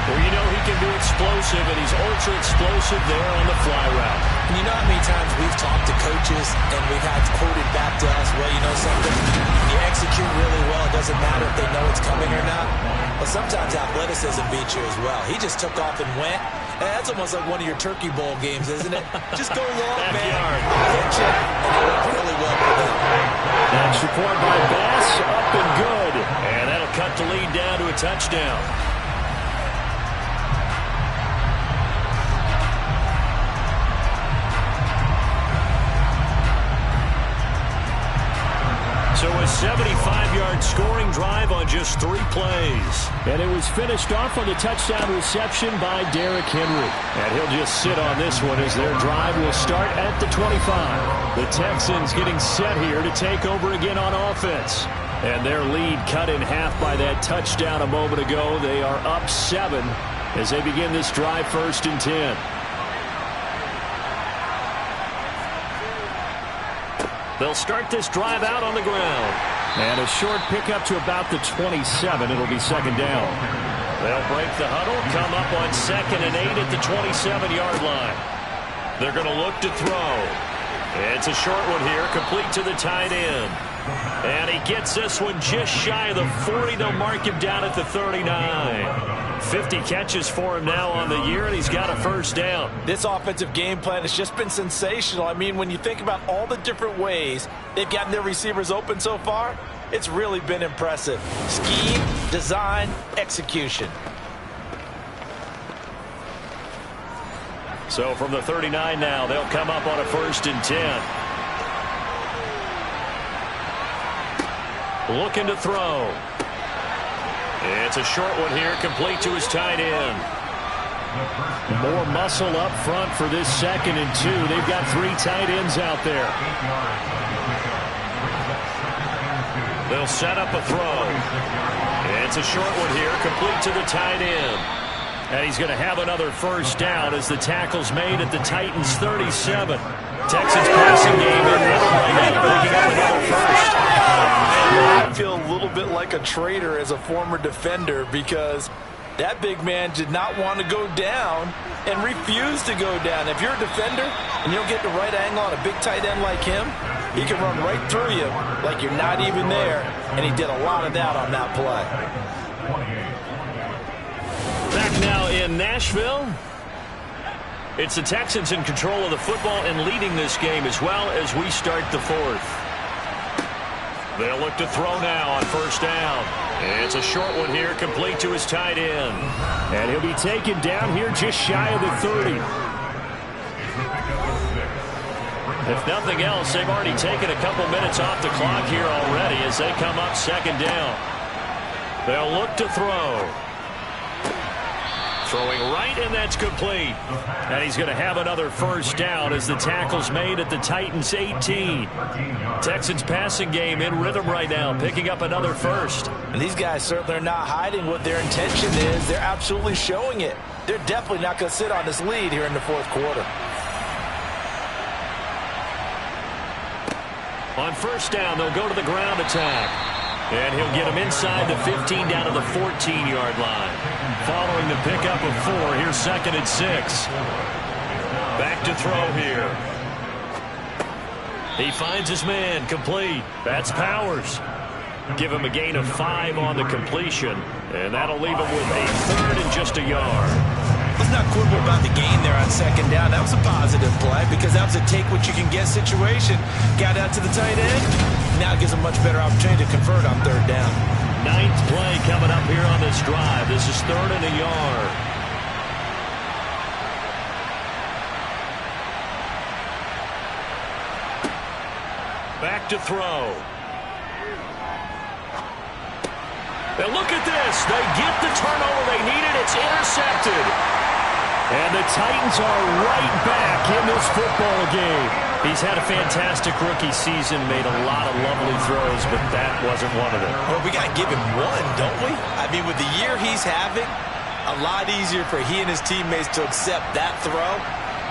Speaker 1: Well, you know he can be explosive, and he's ultra explosive there on the fly route.
Speaker 2: And you know how many times we've talked to coaches and we've had quoted back to us, well, you know something? When you execute really well, it doesn't matter if they know it's coming or not. But sometimes athleticism doesn't beat you as well. He just took off and went. And that's almost like one of your Turkey Bowl games, isn't it? Just go long, man. I'll hit you, and it worked really well for them.
Speaker 3: That's report by Bass, up and good.
Speaker 1: And that'll cut the lead down to a touchdown. So a 75-yard scoring drive on just 3 plays.
Speaker 3: And it was finished off on the touchdown reception by Derrick Henry. And he'll just sit on this one as their drive will start at the 25. The Texans getting set here to take over again on offense. And their lead cut in half by that touchdown a moment ago. They are up 7 as they begin this drive 1st and 10.
Speaker 1: They'll start this drive out on the ground.
Speaker 3: And a short pickup to about the 27. It'll be 2nd down.
Speaker 1: They'll break the huddle, come up on 2nd and 8 at the 27-yard line. They're going to look to throw. It's a short one here, complete to the tight end. And he gets this one just shy of the 40. They'll mark him down at the 39. 50 catches for him now on the year, and he's got a 1st down.
Speaker 2: This offensive game plan has just been sensational. I mean, when you think about all the different ways they've gotten their receivers open so far, it's really been impressive. Scheme, design, execution.
Speaker 1: So from the 39 now, they'll come up on a 1st and 10. Looking to throw. It's a short one here, complete to his tight end.
Speaker 3: More muscle up front for this 2nd and 2. They've got 3 tight ends out there.
Speaker 1: They'll set up a throw. It's a short one here, complete to the tight end. And he's going to have another 1st down as the tackle's made at the Titans' 37. Texans passing game in right now, picking up another 1st.
Speaker 2: I feel a little bit like a traitor as a former defender because that big man did not want to go down and refused to go down. If you're a defender and you don't get the right angle on a big tight end like him, he can run right through you like you're not even there, and he did a lot of that on that play.
Speaker 1: Back now in Nashville. It's the Texans in control of the football and leading this game as well as we start the 4th. They'll look to throw now on 1st down. It's a short one here, complete to his tight end.
Speaker 3: And he'll be taken down here just shy of the 30.
Speaker 1: If nothing else, they've already taken a couple minutes off the clock here already as they come up 2nd down. They'll look to throw. Throwing right, and that's complete. And he's going to have another 1st down as the tackle's made at the Titans' 18. Texans passing game in rhythm right now, picking up another 1st.
Speaker 2: And these guys certainly are not hiding what their intention is. They're absolutely showing it. They're definitely not going to sit on this lead here in the 4th quarter.
Speaker 1: On 1st down, they'll go to the ground attack. And he'll get him inside the 15 down to the 14-yard line. Following the pickup of 4, here's 2nd and 6. Back to throw here. He finds his man, complete. That's Powers. Give him a gain of 5 on the completion, and that'll leave him with a 3rd and just a yard.
Speaker 2: Let's not quibble about the gain there on 2nd down. That was a positive play because that was a take-what-you-can-get situation. Got out to the tight end. Now it gives a much better opportunity to convert on 3rd down.
Speaker 1: 9th play coming up here on this drive. This is 3rd and a yard. Back to throw. And look at this. They get the turnover they needed. It's intercepted.
Speaker 3: And the Titans are right back in this football game.
Speaker 1: He's had a fantastic rookie season, made a lot of lovely throws, but that wasn't one of them.
Speaker 2: Well, we got to give him one, don't we? I mean, with the year he's having, a lot easier for he and his teammates to accept that throw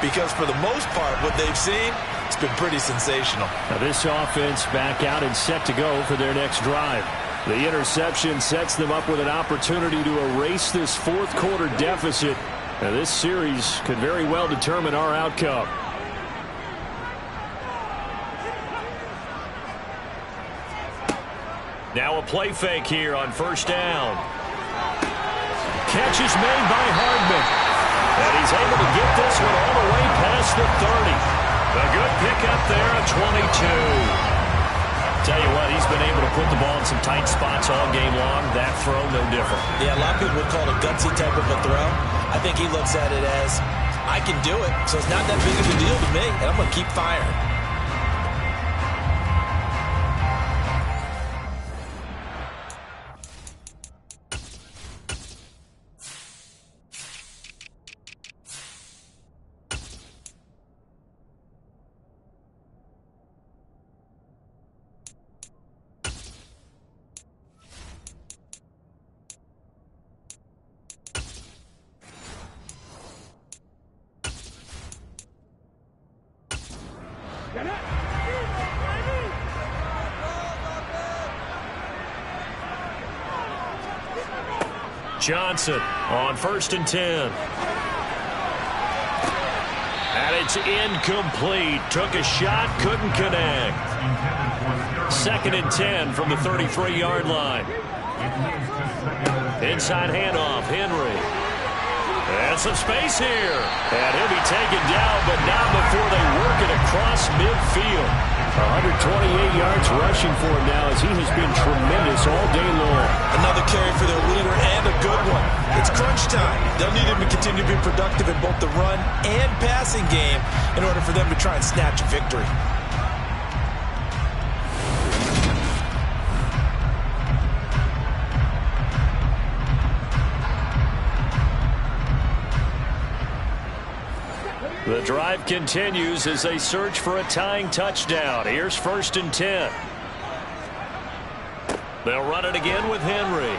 Speaker 2: because for the most part, what they've seen, it's been pretty sensational.
Speaker 3: Now this offense back out and set to go for their next drive. The interception sets them up with an opportunity to erase this 4th quarter deficit. Now this series could very well determine our outcome.
Speaker 1: Now a play fake here on 1st down. catch is made by Hardman. And he's able to get this one all the way past the 30. A good pickup there at 22. Tell you what, he's been able to put the ball in some tight spots all game long. That throw, no different.
Speaker 2: Yeah, a lot of people would call it a gutsy type of a throw. I think he looks at it as, I can do it, so it's not that big of a deal to me, and I'm going to keep firing.
Speaker 1: Johnson on 1st and 10. And it's incomplete. Took a shot, couldn't connect. 2nd and 10 from the 33-yard line. Inside handoff, Henry. And some space here. And he'll be taken down, but not before they work it across midfield.
Speaker 3: 128 yards rushing for him now as he has been tremendous all day long.
Speaker 2: Another carry for their leader and a good one. It's crunch time. They'll need him to continue to be productive in both the run and passing game in order for them to try and snatch a victory.
Speaker 1: The drive continues as they search for a tying touchdown. Here's 1st and 10. They'll run it again with Henry.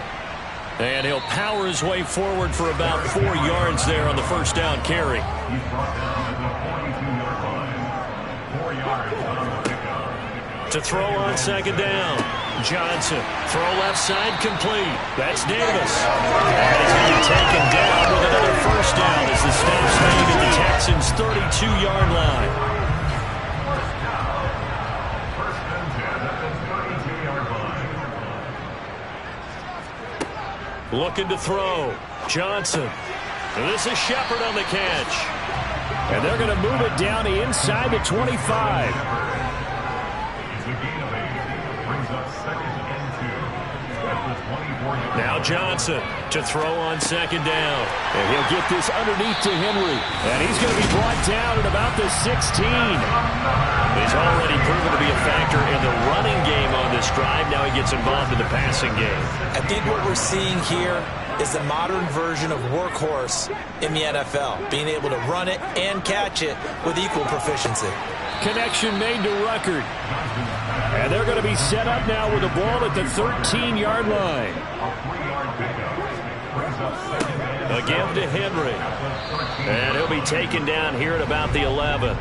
Speaker 1: And he'll power his way forward for about 4 yards there on the first down carry.
Speaker 4: He's brought down at the 42-yard line. 4 yards on the pickup.
Speaker 1: To throw on 2nd down. Johnson, throw left side complete. That's Davis. And he's going to be taken down with another first down as the snap's made at the Texans' 32-yard line.
Speaker 4: First and 10 at the 32-yard line.
Speaker 1: Looking to throw. Johnson. And this is Shepard on the catch.
Speaker 3: And they're going to move it down to inside the 25.
Speaker 1: Now Johnson to throw on 2nd down.
Speaker 3: And he'll get this underneath to Henry. And he's going to be brought down at about the 16.
Speaker 1: He's already proven to be a factor in the running game on this drive. Now he gets involved in the passing game.
Speaker 2: I think what we're seeing here is the modern version of workhorse in the NFL, being able to run it and catch it with equal proficiency.
Speaker 3: Connection made to Ruckert. And they're going to be set up now with the ball at the 13-yard line.
Speaker 1: Again to Henry. And he'll be taken down here at about the 11.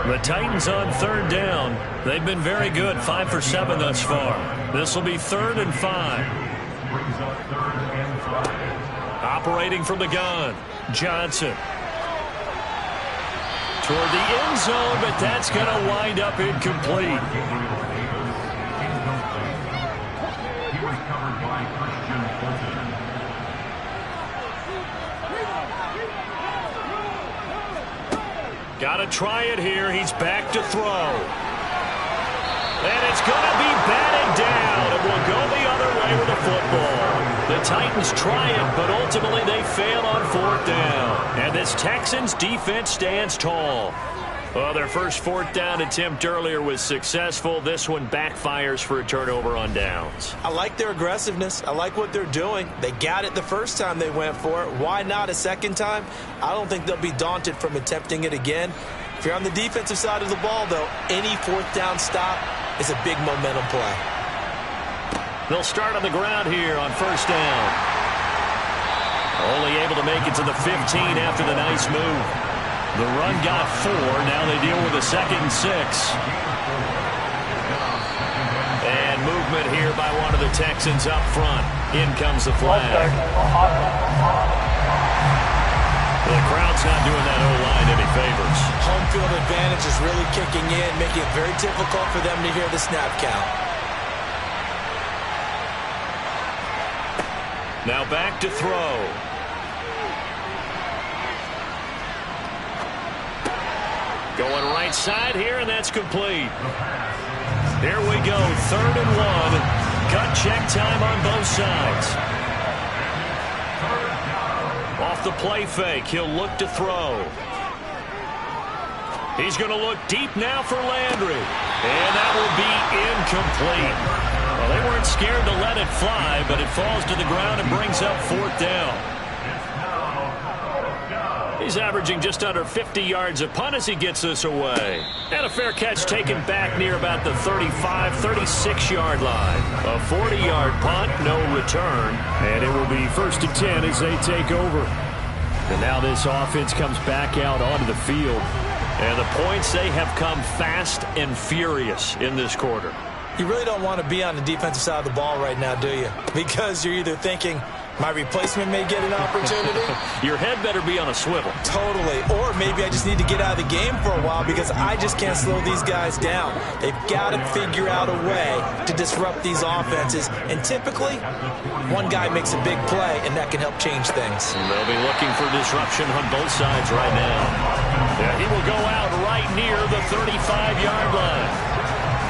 Speaker 1: The Titans on 3rd down. They've been very good, 5 for 7 thus far. This will be 3rd and 5. Operating from the gun, Johnson. Toward the end zone, but that's going to wind up incomplete.
Speaker 4: He was covered by Christian Fulton.
Speaker 1: Got to try it here. He's back to throw. And it's going to be batted down. It will go the other way with the football. The Titans try it, but ultimately they fail on 4th down. And this Texans defense stands tall. Well, their first 4th down attempt earlier was successful. This one backfires for a turnover on downs.
Speaker 2: I like their aggressiveness. I like what they're doing. They got it the first time they went for it. Why not a second time? I don't think they'll be daunted from attempting it again. If you're on the defensive side of the ball, though, any 4th down stop is a big momentum play.
Speaker 1: They'll start on the ground here on 1st down. Only able to make it to the 15 after the nice move. The run got 4. Now they deal with a 2nd and 6. And movement here by one of the Texans up front. In comes the flag. The crowd's not doing that O-line any favors.
Speaker 2: Home field advantage is really kicking in, making it very difficult for them to hear the snap count.
Speaker 1: Now back to throw. Going right side here, and that's complete. Here we go, 3rd and 1. Cut check time on both sides. Off the play fake, he'll look to throw. He's going to look deep now for Landry. And that will be incomplete. Well, they weren't scared to let it fly, but it falls to the ground and brings up 4th down. He's averaging just under 50 yards a punt as he gets this away. And a fair catch taken back near about the 35, 36-yard line. A 40-yard punt, no return.
Speaker 3: And it will be 1st and 10 as they take over. And now this offense comes back out onto the field.
Speaker 1: And the points, they have come fast and furious in this quarter.
Speaker 2: You really don't want to be on the defensive side of the ball right now, do you? Because you're either thinking, my replacement may get an opportunity.
Speaker 1: Your head better be on a swivel.
Speaker 2: Totally. Or maybe I just need to get out of the game for a while because I just can't slow these guys down. They've got to figure out a way to disrupt these offenses. And typically, one guy makes a big play, and that can help change things.
Speaker 1: And they'll be looking for disruption on both sides right now. Yeah, he will go out right near the 35-yard line.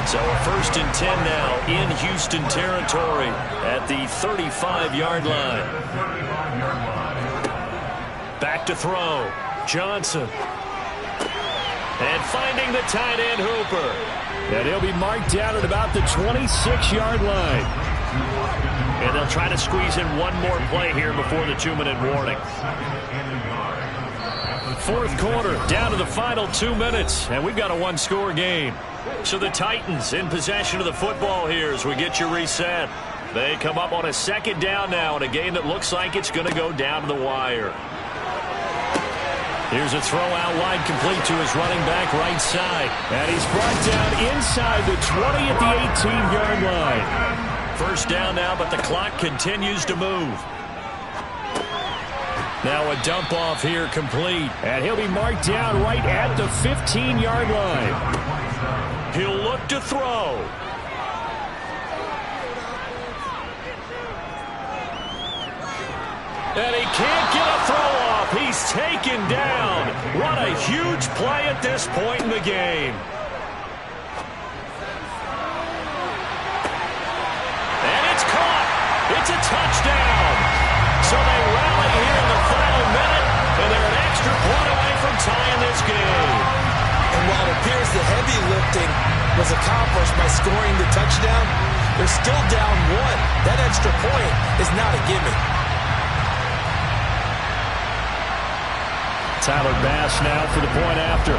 Speaker 1: So a 1st and 10 now in Houston territory at the 35-yard line. Back to throw. Johnson. And finding the tight end Hooper.
Speaker 3: And he'll be marked down at about the 26-yard line.
Speaker 1: And they'll try to squeeze in one more play here before the 2-minute warning. 4th quarter, down to the final 2 minutes, and we've got a 1-score game. So the Titans in possession of the football here as we get you reset. They come up on a 2nd down now in a game that looks like it's going to go down to the wire. Here's a throw out wide, complete to his running back right side.
Speaker 3: And he's brought down inside the 20 at the 18-yard line.
Speaker 1: 1st down now, but the clock continues to move. Now a dump off here complete.
Speaker 3: And he'll be marked down right at the 15-yard line.
Speaker 1: He'll look to throw. And he can't get a throw off. He's taken down. What a huge play at this point in the game. And it's caught. It's a touchdown. So they rally here in the final minute, and they're an extra point away from tying this game.
Speaker 2: And while it appears the heavy lifting was accomplished by scoring the touchdown, they're still down 1. That extra point is not a gimme.
Speaker 3: Tyler Bass now for the point after.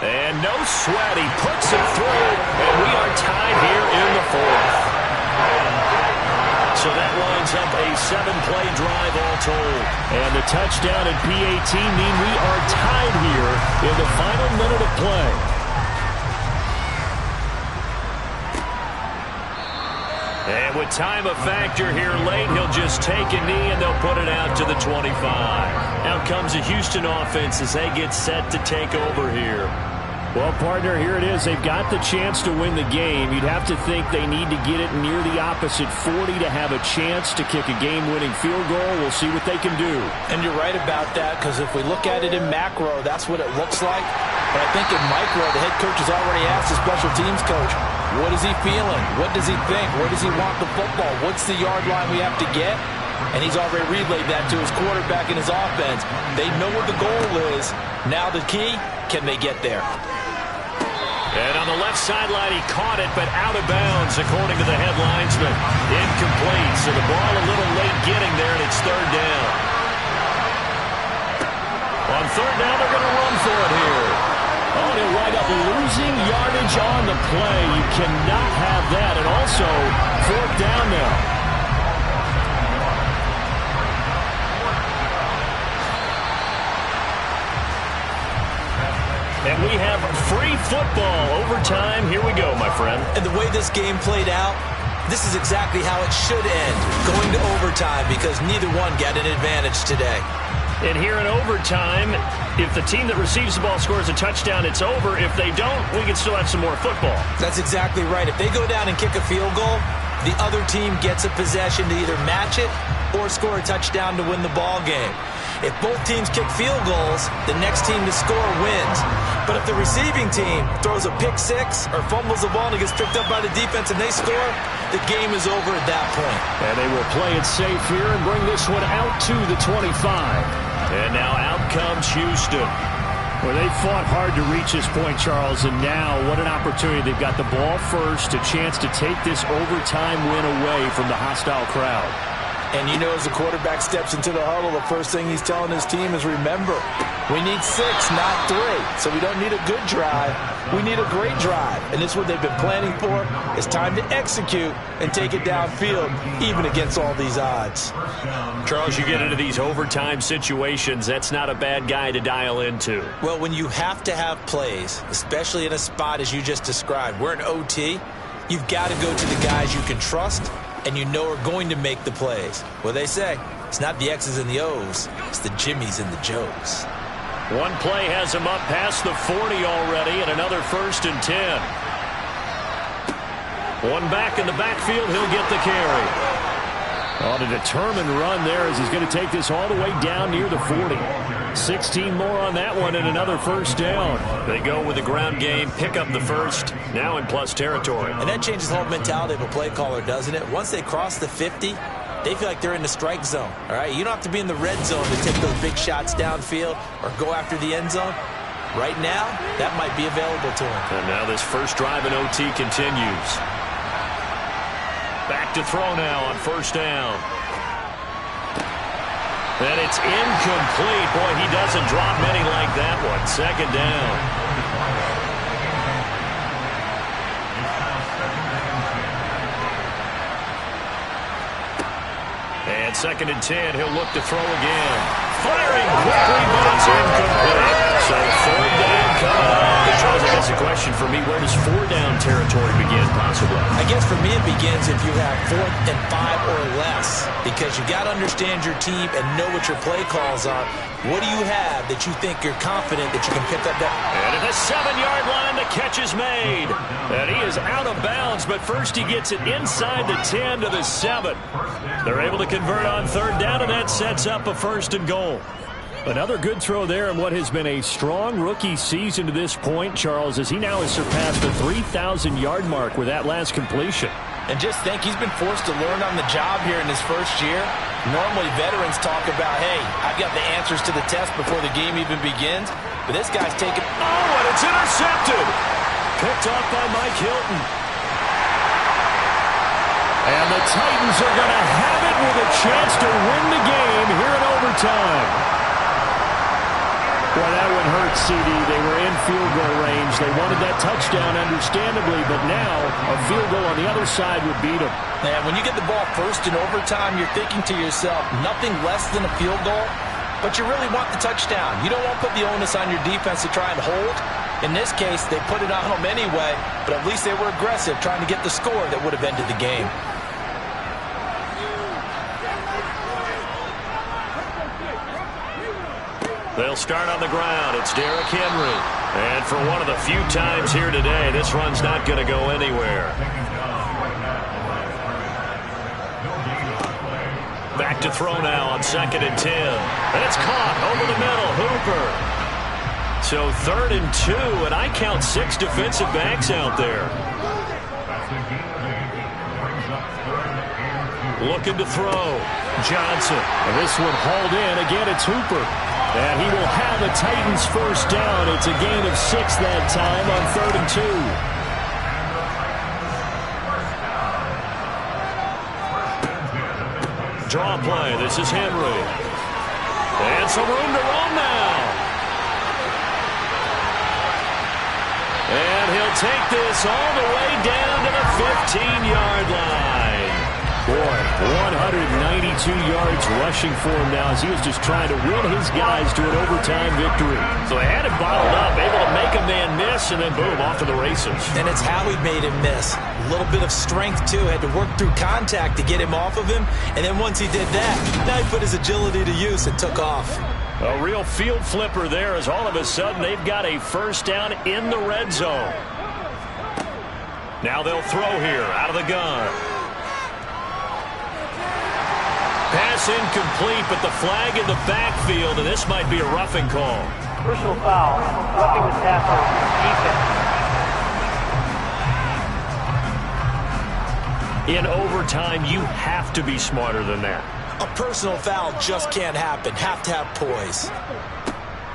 Speaker 1: And no sweat, he puts it through, and we are tied here in the 4th. So that lines up a 7-play drive all told.
Speaker 3: And the touchdown and PAT mean we are tied here in the final minute of play.
Speaker 1: And with time a factor here late, he'll just take a knee and they'll put it out to the 25. Out comes a Houston offense as they get set to take over here.
Speaker 3: Well, partner, here it is. They've got the chance to win the game. You'd have to think they need to get it near the opposite 40 to have a chance to kick a game-winning field goal. We'll see what they can do.
Speaker 2: And you're right about that, because if we look at it in macro, that's what it looks like. But I think in micro, the head coach has already asked the special teams coach, what is he feeling? What does he think? Where does he want the football? What's the yard line we have to get? And he's already relayed that to his quarterback and his offense. They know what the goal is. Now the key, can they get there?
Speaker 1: And on the left sideline, he caught it, but out of bounds, according to the head linesman. Incomplete, so the ball a little late getting there, and it's 3rd down. On 3rd down, they're going to run for it here.
Speaker 3: Oh, and he'll wind up losing yardage on the play. You cannot have that. And also, 4th down now.
Speaker 1: And we have free football. Overtime. Here we go, my friend.
Speaker 2: And the way this game played out, this is exactly how it should end, going to overtime, because neither one got an advantage today.
Speaker 1: And here in overtime, if the team that receives the ball scores a touchdown, it's over. If they don't, we can still have some more football.
Speaker 2: That's exactly right. If they go down and kick a field goal, the other team gets a possession to either match it or score a touchdown to win the ball game. If both teams kick field goals, the next team to score wins. But if the receiving team throws a pick six or fumbles the ball and it gets picked up by the defense and they score, the game is over at that point.
Speaker 3: And they will play it safe here and bring this one out to the 25.
Speaker 1: And now out comes Houston.
Speaker 3: Well, they fought hard to reach this point, Charles, and now what an opportunity. They've got the ball first, a chance to take this overtime win away from the hostile crowd.
Speaker 2: And you know, as the quarterback steps into the huddle, the first thing he's telling his team is, remember, we need 6, not 3. So we don't need a good drive. We need a great drive. And this is what they've been planning for. It's time to execute and take it downfield, even against all these odds.
Speaker 1: Charles, you get into these overtime situations, that's not a bad guy to dial into.
Speaker 2: Well, when you have to have plays, especially in a spot as you just described, we're in OT, you've got to go to the guys you can trust and you know are going to make the plays. Well, they say it's not the X's and the O's, it's the Jimmies and the Joes.
Speaker 1: One play has him up past the 40 already, and another 1st and 10. One back in the backfield, he'll get the carry.
Speaker 3: On a determined run there as he's going to take this all the way down near the 40. 16 more on that one and another 1st down.
Speaker 1: They go with the ground game, pick up the first, now in plus territory.
Speaker 2: And that changes the whole mentality of a play caller, doesn't it? Once they cross the 50, they feel like they're in the strike zone. All right, you don't have to be in the red zone to take those big shots downfield or go after the end zone. Right now, that might be available to them.
Speaker 1: And now this first drive in OT continues. Back to throw now on 1st down. And it's incomplete. Boy, he doesn't drop many like that one. 2nd down. And 2nd and 10, he'll look to throw again. Firing quickly, but it's incomplete. So 3rd down coming up. Charles, I guess a question for me, where does 4 down territory begin possibly?
Speaker 2: I guess for me it begins if you have 4th and 5 or less, because you got to understand your team and know what your play calls are. What do you have that you think you're confident that you can pick up that?
Speaker 1: And at the 7-yard line, the catch is made. And he is out of bounds, but first he gets it inside the 10 to the 7. They're able to convert on 3rd down, and that sets up a 1st and goal.
Speaker 3: Another good throw there in what has been a strong rookie season to this point, Charles, as he now has surpassed the 3,000-yard mark with that last completion.
Speaker 2: And just think, he's been forced to learn on the job here in his first year. Normally, veterans talk about, hey, I've got the answers to the test before the game even begins. But this guy's taking...
Speaker 1: Oh, and it's intercepted! Picked off by Mike Hilton.
Speaker 3: And the Titans are going to have it with a chance to win the game here in overtime. Boy, that one hurt, CD. They were in field goal range. They wanted that touchdown, understandably, but now a field goal on the other side would beat them.
Speaker 2: Man, when you get the ball first in overtime, you're thinking to yourself, nothing less than a field goal, but you really want the touchdown. You don't want to put the onus on your defense to try and hold. In this case, they put it on them anyway, but at least they were aggressive, trying to get the score that would have ended the game.
Speaker 1: They'll start on the ground. It's Derrick Henry. And for one of the few times here today, this run's not going to go anywhere. Back to throw now on 2nd and 10. And it's caught over the middle. Hooper. So 3rd and 2, and I count 6 defensive backs out there. Looking to throw. Johnson.
Speaker 3: And this one hauled in. Again, it's Hooper. And he will have the Titans first down. It's a gain of 6 that time on 3rd and 2.
Speaker 1: Draw play. This is Henry. And some room to roam now. And he'll take this all the way down to the 15-yard line.
Speaker 3: Boy, 192 yards rushing for him now as he was just trying to win his guys to an overtime victory.
Speaker 1: So they had him bottled up, able to make a man miss, and then boom, off to the races.
Speaker 2: And it's how he made him miss. A little bit of strength, too. Had to work through contact to get him off of him. And then once he did that, now he put his agility to use and took off.
Speaker 1: A real field flipper there as all of a sudden they've got a first down in the red zone. Now they'll throw here out of the gun. Pass incomplete, but the flag in the backfield, and this might be a roughing call.
Speaker 5: Personal foul, roughing the passer, defense.
Speaker 1: In overtime, you have to be smarter than that.
Speaker 2: A personal foul just can't happen. Have to have poise.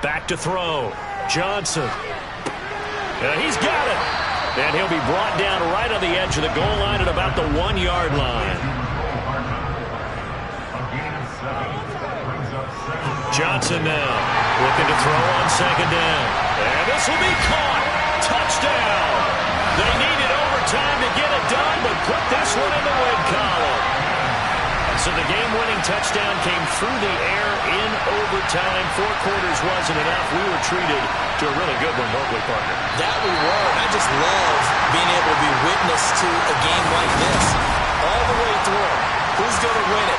Speaker 1: Back to throw. Johnson. He's got it. And he'll be brought down right on the edge of the goal line at about the 1-yard line. Johnson now looking to throw on second down. And this will be caught. Touchdown. They needed overtime to get it done, but put this one in the win column. So the game-winning touchdown came through the air in overtime. 4 quarters wasn't enough. We were treated to a really good one, weren't we, partner?
Speaker 2: That we were. And I just love being able to be witness to a game like this. All the way through. Who's going to win it?